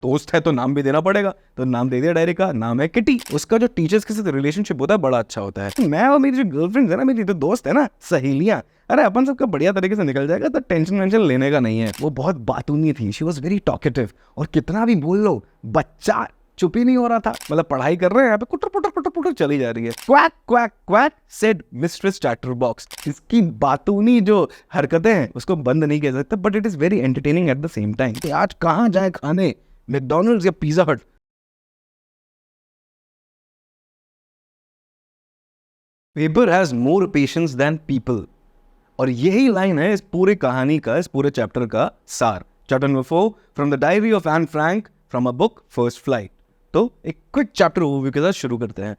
दोस्त है तो नाम भी देना पड़ेगा, तो नाम दे दिया डायरी का, नाम है किटी। उसका जो टीचर्स के साथ रिलेशनशिप होता है बड़ा अच्छा होता है। मैं और मेरी जो गर्लफ्रेंड है ना, मेरी जो दोस्त है ना, सहेलियां, अरे अपन सबका बढ़िया तरीके से निकल जाएगा, तो टेंशन लेने का नहीं है। वो बहुत बातूनी थी, शी वॉज वेरी टॉकेटिव, और कितना भी बोल लो बच्चा चुप ही नहीं हो रहा था। मतलब पढ़ाई कर रहे हैं, यहाँ पे कुटर पुटर पुटर पुटर चली जा रही है। Quack quack quack said mistress chatterbox. इसकी बातूनी जो हरकतें हैं उसको बंद नहीं किया सकता, but it is very entertaining at the same time. आज कहाँ जाए खाने, मैकडॉनल्ड्स या Pizza Hut? Paper has more patience than people. और यही लाइन है इस पूरी कहानी का, इस पूरे चैप्टर का सार। Chapter number 4, from the diary of Anne Frank from a book first flight. तो एक क्विक चैप्टर ओवरव्यू के साथ शुरू करते हैं।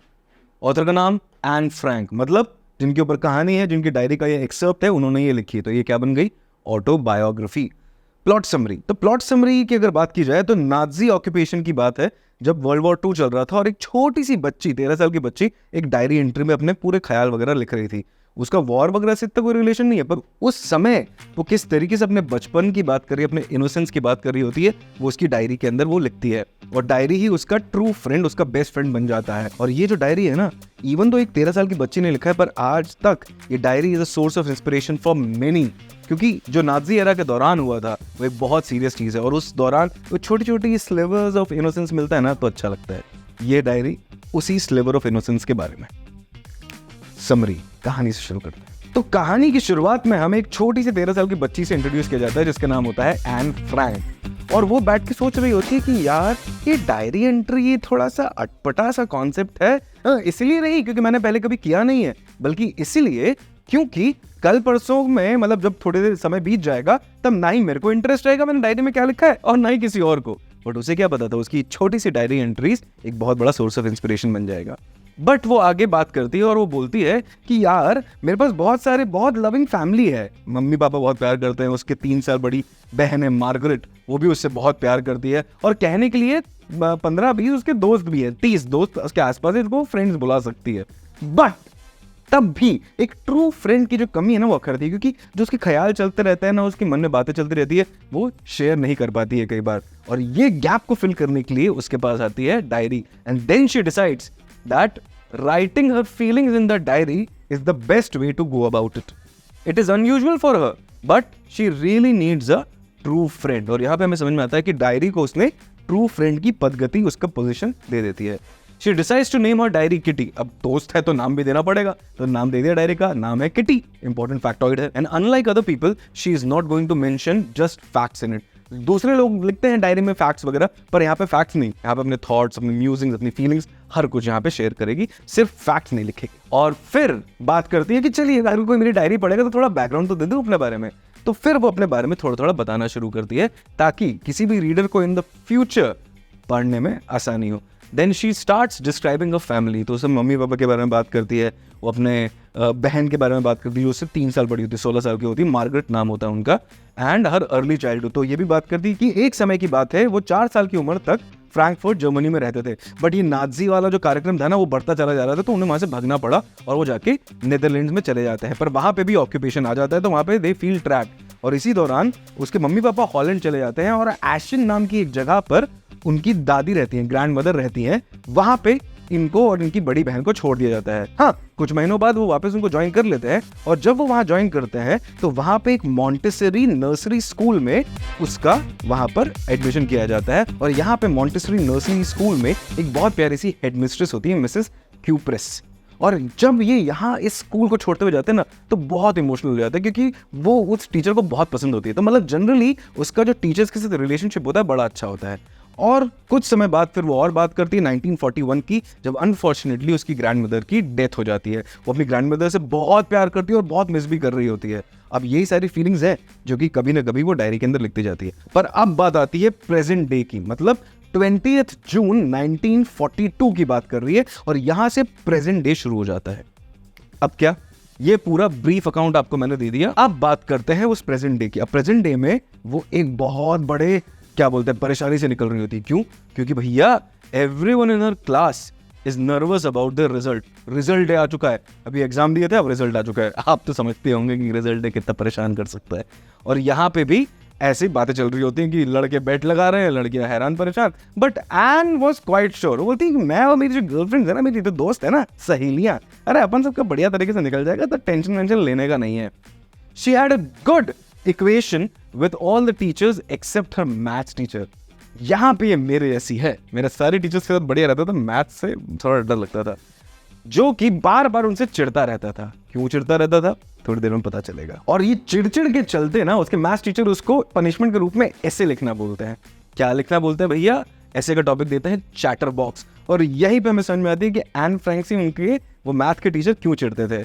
ऑथर का नाम एन फ्रैंक, मतलब जिनके ऊपर कहानी है, जिनकी डायरी का ये एक्सर्प्ट है, उन्होंने ये लिखी है, तो ये क्या बन गई? ऑटोबायोग्राफी। Plot summary. तो प्लॉट समरी की अगर बात की जाए तो नाजी ऑक्यूपेशन की बात है, जब वर्ल्ड वॉर 2 चल रहा था और एक छोटी सी बच्ची, 13 साल की बच्ची, एक डायरी एंट्री में अपने पूरे ख्याल वगैरह लिख रही थी। उसका वॉर वगैरह से इतना कोई रिलेशन नहीं है, पर उस समय वो किस तरीके से अपने बचपन की बात कर रही है, अपने इनोसेंस की बात कर रही होती है, वो उसकी डायरी के अंदर वो लिखती है। और डायरी ही उसका ट्रू फ्रेंड, उसका बेस्ट फ्रेंड बन जाता है। और ये जो डायरी है ना, इवन तो एक 13 साल की बच्ची ने लिखा है, पर आज तक ये diary is a source of inspiration for many. क्योंकि जो नाजी एरा के दौरान हुआ था वो एक बहुत सीरियस चीज़ है, और उस दौरान वो छोटी छोटी स्लिवर्स ऑफ इनोसेंस मिलता है ना, तो अच्छा लगता है। ये डायरी उसी स्लिवर ऑफ इनोसेंस के बारे में। समरी, कहानी से शुरू करते हैं। तो कहानी की शुरुआत में हमें एक छोटी सी 13 साल की बच्ची से इंट्रोड्यूस किया जाता है, जिसका नाम होता है एन फ्रैंक। और वो बैठ के सोच रही होती है कि यार ये डायरी एंट्री ये थोड़ा सा अटपटा सा कॉन्सेप्ट है। इसलिए नहीं क्योंकि मैंने पहले कभी किया नहीं है, बल्कि इसीलिए क्योंकि कल परसों में, मतलब जब थोड़ी देर समय बीत जाएगा, तब ना ही मेरे को इंटरेस्ट रहेगा मैंने डायरी में क्या लिखा है, और ना ही किसी और को। बट उसे क्या पता था उसकी छोटी सी डायरी एंट्रीज एक बहुत बड़ा सोर्स ऑफ इंस्पिरेशन बन जाएगा। बट वो आगे बात करती है और वो बोलती है कि यार मेरे पास बहुत लविंग फैमिली है, मम्मी पापा बहुत प्यार करते हैं, उसके 3 साल बड़ी बहन है मार्गरेट, वो भी उससे बहुत प्यार करती है, और कहने के लिए 15-20 उसके दोस्त भी है, 30 दोस्त उसके आसपास है, इसको फ्रेंड्स बुला सकती है। बट तब भी एक ट्रू फ्रेंड की जो कमी है ना वो अखरती है, क्योंकि जो उसके ख्याल चलते रहते हैं ना, उसके मन में बातें चलती रहती है, वो शेयर नहीं कर पाती है कई बार। और ये गैप को फिल करने के लिए उसके पास आती है diary, and then she decides that writing her feelings in the diary is the best way to go about it. It is unusual for her, but she really needs a true friend. और यहाँ पे हमें समझ में आता है कि diary को उसने ट्रू फ्रेंड की पदगति, उसका पोजीशन दे देती है। She decides to name her diary Kitty. अब दोस्त है तो नाम भी देना पड़ेगा, तो नाम दे दिया डायरी का, नाम है किटी। इंपॉर्टेंट फैक्टॉइड है। And unlike other people, she is not going to mention just facts in it. दूसरे लोग लिखते हैं डायरी में फैक्ट्स वगैरह, पर यहाँ पे फैक्ट्स नहीं, यहाँ पे अपने थॉट्स, अपनी म्यूजिंग्स, अपनी फीलिंग्स, हर कुछ यहाँ पे शेयर करेगी, सिर्फ फैक्ट्स नहीं लिखेगी। और फिर बात करती है कि चलिए अगर कोई मेरी डायरी पढ़ेगा तो थोड़ा बैकग्राउंड तो दे दो अपने बारे में। तो फिर वो अपने बारे में थोड़ा थोड़ा बताना शुरू करती है, ताकि किसी भी रीडर को इन द फ्यूचर पढ़ने में आसानी हो। Then she starts describing a family. तो उसे मम्मी पापा के बारे में बात करती है, वो अपने बहन के बारे में बात करती है, उससे 3 साल बड़ी होती है, 16 साल की होती है, मार्गरेट नाम होता है उनका। And her early childhood. तो ये भी बात करती है कि एक समय की बात है, वो 4 साल की उम्र तक फ्रैंकफर्ट जर्मनी में रहते थे, बट ये नाजी वाला जो कार्यक्रम था ना वो बढ़ता चला जा रहा था, तो उन्हें वहां से भागना पड़ा और वो जाके नेदरलैंड्स में चले जाते हैं। पर वहां पे भी ऑक्यूपेशन आ जाता है, तो वहां पे दे फील ट्रैप्ड। और इसी दौरान उसके मम्मी पापा हॉलैंड चले जाते हैं, और एशन नाम की एक जगह पर उनकी दादी रहती हैं, ग्रैंड मदर रहती हैं, वहां पे इनको और इनकी बड़ी बहन को छोड़ दिया जाता है। हाँ, कुछ महीनों बाद वो वापस उनको ज्वाइन कर लेते हैं, और जब वो वहां ज्वाइन करते हैं तो वहां पे एक मॉन्टेसरी नर्सरी स्कूल में उसका वहां पर एडमिशन किया जाता है। और यहाँ पे मॉन्टेसरी नर्सरी स्कूल में एक बहुत प्यारी सी हेडमिस्ट्रेस होती है, मिसेस क्यूप्रेस। और जब ये यहाँ इस स्कूल को छोड़ते हुए जाते हैं ना, तो बहुत इमोशनल हो जाता है, क्योंकि वो उस टीचर को बहुत पसंद होती है। तो मतलब जनरली उसका जो टीचर्स के साथ रिलेशनशिप होता है बड़ा अच्छा होता है। और कुछ समय बाद फिर वो और बात करती है 1941 की, जब अनफॉर्चुनेटली उसकी ग्रैंड मदर की डेथ हो जाती है। वो अपनी ग्रैंड मदर से बहुत प्यार करती है और बहुत मिस भी कर रही होती है। अब यही सारी फीलिंग्स है जो कि कभी ना कभी वो डायरी के अंदर लिखती जाती है। पर अब बात आती है प्रेजेंट डे की, मतलब 20 जून 1942 की बात कर रही है, और यहां से प्रेजेंट डे शुरू हो जाता है। अब क्या, ये पूरा ब्रीफ अकाउंट आपको मैंने दे दिया। अब बात करते हैं उस प्रेजेंट डे की। अब प्रेजेंट डे में वो एक बहुत बड़े, क्या बोलते हैं, परेशानी से निकल रही होती है। क्यों? क्योंकि भैया everyone in her class is nervous about the result. Result day आ चुका है, अभी एग्जाम दिए थे, अब रिजल्ट आ चुका है। आप तो समझते होंगे कि रिजल्ट डे कितना परेशान कर सकता है। और यहाँ पे भी ऐसी बातें चल रही होती हैं कि लड़के बेट लगा रहे हैं, लड़कियां हैरान परेशान, but Anne was quite sure. वो बोलती है कि मैं और मेरी जो गर्लफ्रेंड है ना, मेरी जो दोस्त है ना, सहेलियां, अरे अपन सबका बढ़िया तरीके से निकल जाएगा, तो टेंशन लेने का नहीं है। She had a good equation with all the teachers except her maths teacher. यहाँ पे ये मेरे ऐसी है, मेरे सारे टीचर्स के साथ बढ़िया रहता था, मैथ्स से थोड़ा डर लगता था, जो कि बार बार उनसे चिढ़ता रहता था। क्यों चिढ़ता रहता था, थोड़ी देर में पता चलेगा। और ये चिड़चिड़ के चलते ना उसके मैथ्स टीचर उसको पनिशमेंट के रूप में ऐसे लिखना बोलते हैं। क्या लिखना बोलते हैं भैया, ऐसे का टॉपिक देते हैं चैटर बॉक्स। और यहीं पे हमें समझ में आती है कि एन फ्रैंक से उनके वो मैथ के टीचर क्यों चिढ़ते थे,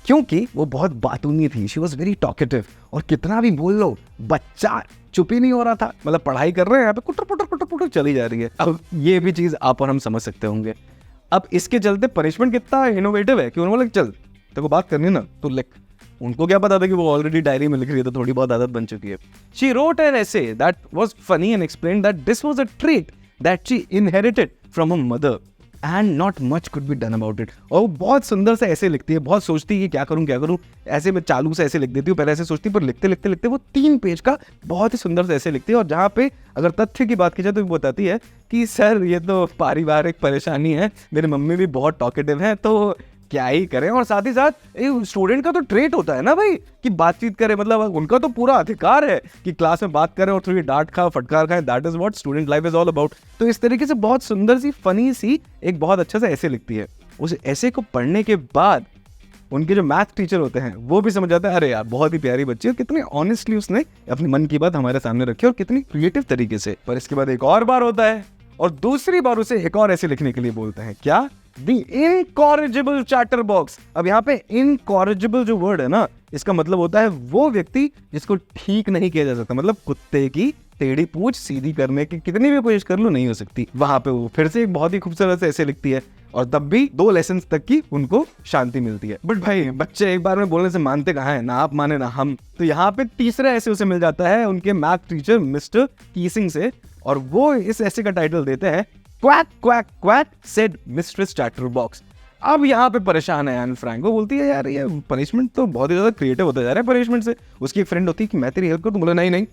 क्योंकि वो बहुत बातूनी थी। शी वॉज वेरी टॉकेटिव, और कितना भी बोल लो बच्चा चुप ही नहीं हो रहा था। मतलब पढ़ाई कर रहे हैं, यहाँ पे कुटर पुटर कुटर पुटर चली जा रही है। अब ये भी चीज आप और हम समझ सकते होंगे। अब इसके चलते पनिशमेंट कितना इनोवेटिव है कि उन्होंने चल तेरे को बात करनी ना तो लिख। उनको क्या पता था कि वो ऑलरेडी डायरी में लिख रही है, तो थोड़ी बहुत आदत बन चुकी है। She wrote an essay that was funny and explained that this was a trait that she inherited from her mother and not much could be done about it. और वो बहुत सुंदर से ऐसे लिखती है, बहुत सोचती है कि क्या करूं। ऐसे में चालू से ऐसे लिख देती हूँ, पहले ऐसे सोचती, पर लिखते लिखते लिखते वो 3 पेज का बहुत ही सुंदर से ऐसे लिखती है। और जहाँ पे अगर तथ्य की बात की जाए तो वो बताती है कि सर ये तो पारिवारिक परेशानी है, मेरी मम्मी भी बहुत टॉकेटिव है, तो क्या ही करें। और साथ ही साथ स्टूडेंट का तो ट्रेट होता है ना भाई कि बातचीत करे, मतलब उनका तो पूरा अधिकार है कि क्लास में बात करें और थोड़ी डांट खा फटकार खाए। That is what student life is all about. तो इस तरीके से बहुत सुंदर सी फनी सी एक बहुत अच्छा सा ऐसे लिखती है। उस ऐसे को पढ़ने के बाद उनके जो मैथ टीचर होते हैं वो भी समझ जाते हैं, अरे यार बहुत ही प्यारी बच्ची है, कितने ऑनेस्टली उसने अपने मन की बात हमारे सामने रखी और कितनी क्रिएटिव तरीके से। पर इसके बाद एक और बार होता है और दूसरी बार उसे एक और ऐसे लिखने के लिए बोलते हैं, क्या, The incorrigible chatterbox। अब यहाँ पे incorrigible जो वर्ड है ना, इसका मतलब होता है वो व्यक्ति जिसको ठीक नहीं किया जा सकता। मतलब कुत्ते की टेढ़ी पूंछ सीधी करने की कितनी भी कोशिश कर लो नहीं हो सकती। वहां पे वो फिर से एक बहुत ही खूबसूरत से ऐसे लिखती है, और तब भी 2 लेसन तक की उनको शांति मिलती है। बट भाई बच्चे एक बार में बोलने से मानते कहाँ है, ना आप माने ना हम। तो यहाँ पे तीसरा ऐसे उसे मिल जाता है उनके मैथ टीचर मिस्टर कीसिंग से, और वो इस ऐसे का टाइटल देते हैं quack quack quack said mistress chatterbox. अब यहाँ पे परेशान है एन फ्रैंक। वो बोलती है यार ये पनिशमेंट तो बहुत ही ज्यादा क्रिएटिव होता जा रहा है पनिशमेंट से। उसकी एक फ्रेंड होती है कि मैं तेरी हेल्प करूँ, बोले नहीं नहीं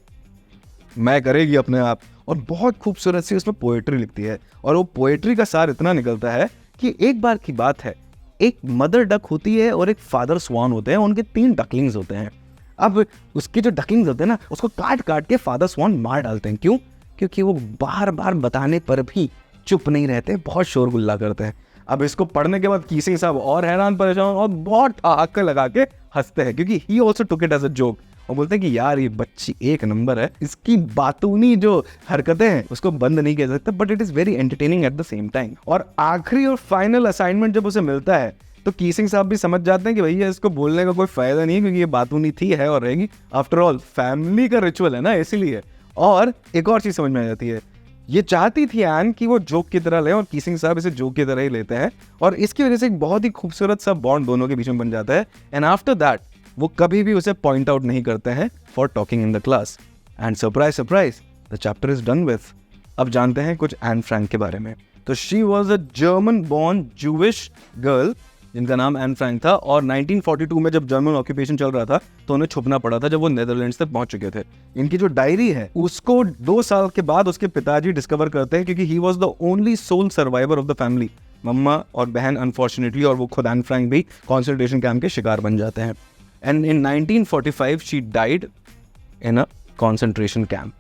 मैं करेगी अपने आप। और बहुत खूबसूरत सी उसमें पोएट्री लिखती है, और वो पोएट्री का सार इतना निकलता है कि एक बार की बात है, एक मदर डक होती है और एक फादर स्वान होते हैं, उनके 3 डकलिंग्स होते हैं। अब उसके जो डकलिंग्स होते हैं ना, उसको काट काट के फादर स्वान मार डालते हैं। क्यों? क्योंकि वो बार बार बताने पर भी चुप नहीं रहते, बहुत शोरगुल्ला करते हैं। अब इसको पढ़ने के बाद कीसिंग साहब और हैरान परेशान और बहुत ठहाके लगा के हंसते हैं, क्योंकि he also took it as a joke. और बोलते हैं कि यार ये बच्ची एक नंबर है, इसकी बातूनी जो हरकतें हैं उसको बंद नहीं किया जा सकता, but it is very entertaining at the same time. और आखिरी और फाइनल असाइनमेंट जब उसे मिलता है तो कीसिंग साहब भी समझ जाते हैं कि भैया इसको बोलने का कोई फायदा नहीं है, क्योंकि ये बातूनी थी, है और रहेगी। आफ्टर ऑल फैमिली का रिचुअल है ना, इसीलिए। और एक और चीज समझ में आ जाती है, ये चाहती थी एन कि वो जोक की तरह ले, और कीसिंग साहब इसे जोक की तरह ही लेते हैं, और इसकी वजह से एक बहुत ही खूबसूरत सा बॉन्ड दोनों के बीच में बन जाता है। एंड आफ्टर दैट वो कभी भी उसे पॉइंट आउट नहीं करते हैं for talking in the class. And surprise surprise, the chapter is done with. अब जानते हैं कुछ एन फ्रैंक के बारे में। तो she was a German born Jewish girl जिनका नाम एन फ्रैंक था, और 1942 में जब जर्मन ऑक्यूपेशन चल रहा था तो उन्हें छुपना पड़ा था जब वो नेदरलैंड्स तक पहुंच चुके थे। इनकी जो डायरी है उसको 2 साल के बाद उसके पिताजी डिस्कवर करते हैं, क्योंकि he was the only sole survivor of the family. मम्मा और बहन अनफॉर्चुनेटली, और वो खुद एन फ्रैंक भी कॉन्सेंट्रेशन कैंप के शिकार बन जाते हैं। And in 1945 she died in a concentration camp.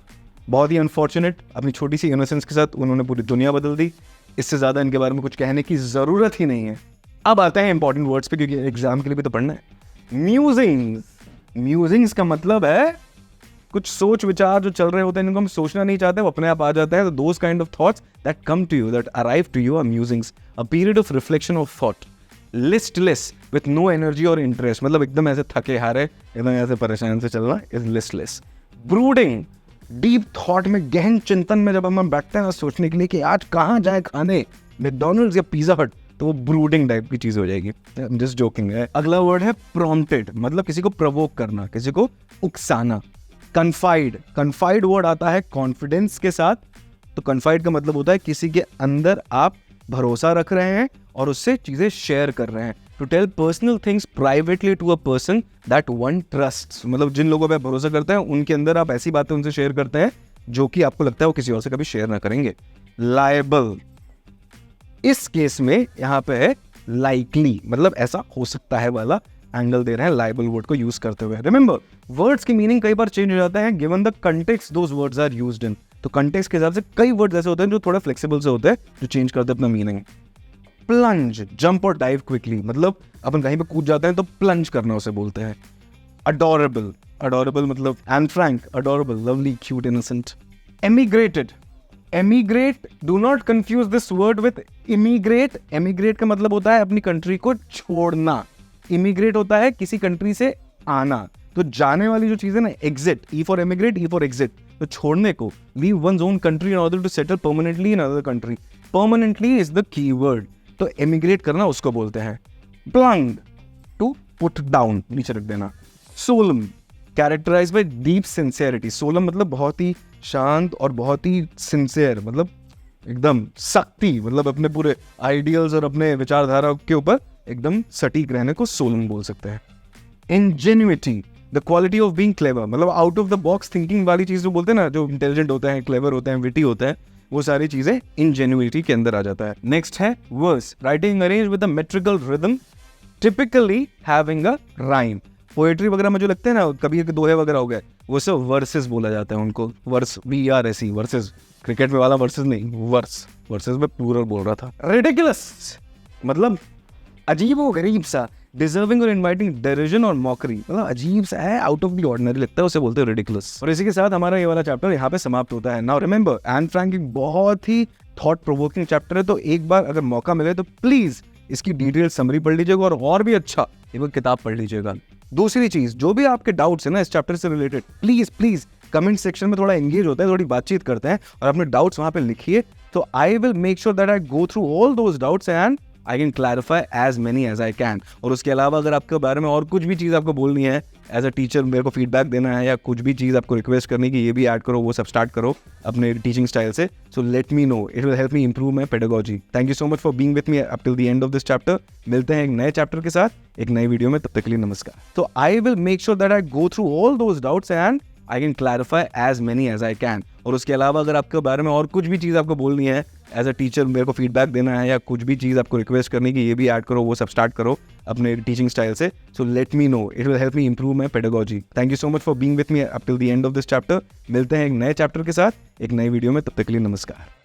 बहुत ही अनफॉर्चुनेट, अपनी छोटी सी इनोसेंस के साथ उन्होंने पूरी दुनिया बदल दी। इससे ज़्यादा इनके बारे में कुछ कहने की ज़रूरत ही नहीं है। अब आते हैं इंपॉर्टेंट वर्ड्स पे, क्योंकि एग्जाम के लिए भी तो पढ़ना है। म्यूजिंग्स। म्यूजिंग्स का मतलब है कुछ सोच विचार जो चल रहे होते हैं, इनको हम सोचना नहीं चाहते, वो अपने आप आ जाते हैं। तो those kind of thoughts that come to you, that arrive to you are musings. A period of reflection of thought, listless with no energy और इंटरेस्ट। मतलब एकदम ऐसे थके हारे, एकदम ऐसे परेशान से चलना is listless. Brooding, deep thought में, गहन चिंतन में जब हम बैठते हैं सोचने के लिए कि आज कहाँ जाए खाने, मैकडॉनल्ड्स या पिज्जा हट, तो वो ब्रूडिंग टाइप की चीज हो जाएगी। जस्ट जोकिंग है। अगला वर्ड है प्रॉम्प्टेड, मतलब किसी को प्रवोक करना, किसी को उकसाना। कन्फाइड, कन्फाइड वर्ड आता है कॉन्फिडेंस के साथ। तो कन्फाइड का मतलब होता है किसी के अंदर आप भरोसा रख रहे हैं और उससे चीजें शेयर कर रहे हैं। to tell personal things privately to a person that one trusts. मतलब जिन लोगों पे भरोसा करते हैं उनके अंदर आप ऐसी बातें उनसे शेयर करते हैं जो कि आपको लगता है वो किसी और से कभी शेयर ना करेंगे. Liable, इस केस में यहाँ पे है likely, मतलब ऐसा हो सकता है वाला एंगल दे रहे हैं लाइबल वर्ड को यूज करते हुए. रिमेंबर, वर्ड्स की मीनिंग कई बार चेंज हो जाता है given the context those words are used in. तो कंटेक्स्ट के हिसाब से कई वर्ड्स ऐसे होते हैं जो थोड़ा फ्लेक्सिबल से होते हैं, जो चेंज करते हैं अपना मीनिंग. प्लंज, जंप और डाइव क्विकली, मतलब अपन कहीं पे कूद जाते हैं तो प्लंज करना उसे बोलते हैं. अडोरेबल, अडोरेबल मतलब Anne Frank, adorable, lovely, cute, innocent. Emigrated, emigrate, do not confuse this word with immigrate. Emigrate का मतलब होता है अपनी कंट्री को छोड़ना. इमिग्रेट होता है किसी कंट्री से आना. तो जाने वाली जो चीज है ना, exit, E for emigrate, E for exit, तो छोड़ने को. Leave once own country in order to settle permanently in other country. Permanently is the key word. तो एमिग्रेट करना उसको बोलते हैं. प्लंग, टू पुट डाउन, नीचे रख देना. सोलम, कैरेक्टराइज्ड बाय डीप सिंसियरिटी. सोलम मतलब बहुत ही शांत और बहुत ही सिंसियर, मतलब एकदम सख्ती, मतलब अपने पूरे आइडियल्स और अपने विचारधारा के ऊपर एकदम सटीक रहने को सोलम बोल सकते हैं. Ingenuity, the quality of being clever, मतलब out of the box thinking वाली चीज जो बोलते हैं ना, जो इंटेलिजेंट होते हैं, क्लेवर होते हैं, विटी होते हैं, वो सारी चीजें इंजेन्युइटी के अंदर आ जाता है. नेक्स्ट है verse, writing arrange with a metrical rhythm, typically having a rhyme. Poetry वगैरह में जो लगते हैं ना, कभी दोहे वगैरह हो गए, वो सब वर्सेस बोला जाता है उनको. Verse, VRSE, versus. क्रिकेट में वाला वर्सेस नहीं, वर्स. वर्सेस में प्लूरल बोल रहा था. रिडिकुलस, मतलब अजीब व गरीब सा. डिजर्विंग और इनवाइटिंग डेरिजन और मॉकरी, मतलब अजीब सा है, आउट ऑफ द ऑर्डिनरी लगता है, उसे बोलते हैं रिडिकुलस. और इसी के साथ हमारा ये वाला चैप्टर यहाँ पे समाप्त होता है. नाउ रिमेंबर, एन फ्रैंक एक बहुत ही थॉट प्रोवोकिंग चैप्टर है, तो एक बार अगर मौका मिले तो प्लीज इसकी डिटेल समरी पढ़ लीजिएगा और भी अच्छा एक बार किताब पढ़ लीजिएगा. दूसरी चीज, जो भी आपके डाउट्स है ना इस चैप्टर से रिलेटेड, प्लीज कमेंट सेक्शन में थोड़ा एंगेज होता है, थोड़ी बातचीत करते हैं और अपने डाउट्स वहां पे लिखिए. तो I will make sure that I go through all those doubts and I can clarify as many as I can. और उसके अलावा अगर आपके बारे में और कुछ भी चीज़ आपको बोलनी है, एज अ टीचर मेरे को फीडबैक देना है, या कुछ भी चीज़ आपको रिक्वेस्ट करनी कि ये भी ऐड करो, वो सब स्टार्ट करो अपने टीचिंग स्टाइल से, so let me know, it will help me improve my pedagogy. Thank you so much for being with me up till the end of this chapter. मिलते हैं एक नए चैप्टर के साथ एक नई वीडियो में, तब तक के लिए नमस्कार. तो I will make sure that I go through all those doubts and I can clarify as many as I can. और उसके अलावा अगर आपके बारे में और कुछ भी चीज़ आपको बोलनी है, एज अ टीचर मेरे को फीडबैक देना है, या कुछ भी चीज़ आपको रिक्वेस्ट करनी कि ये भी ऐड करो, वो सब स्टार्ट करो अपने टीचिंग स्टाइल से, so let me know, it will help me improve my pedagogy. Thank you so much for being with me up till the end of this chapter. मिलते हैं एक नए चैप्टर के साथ एक नई वीडियो में, तब तक के लिए नमस्कार.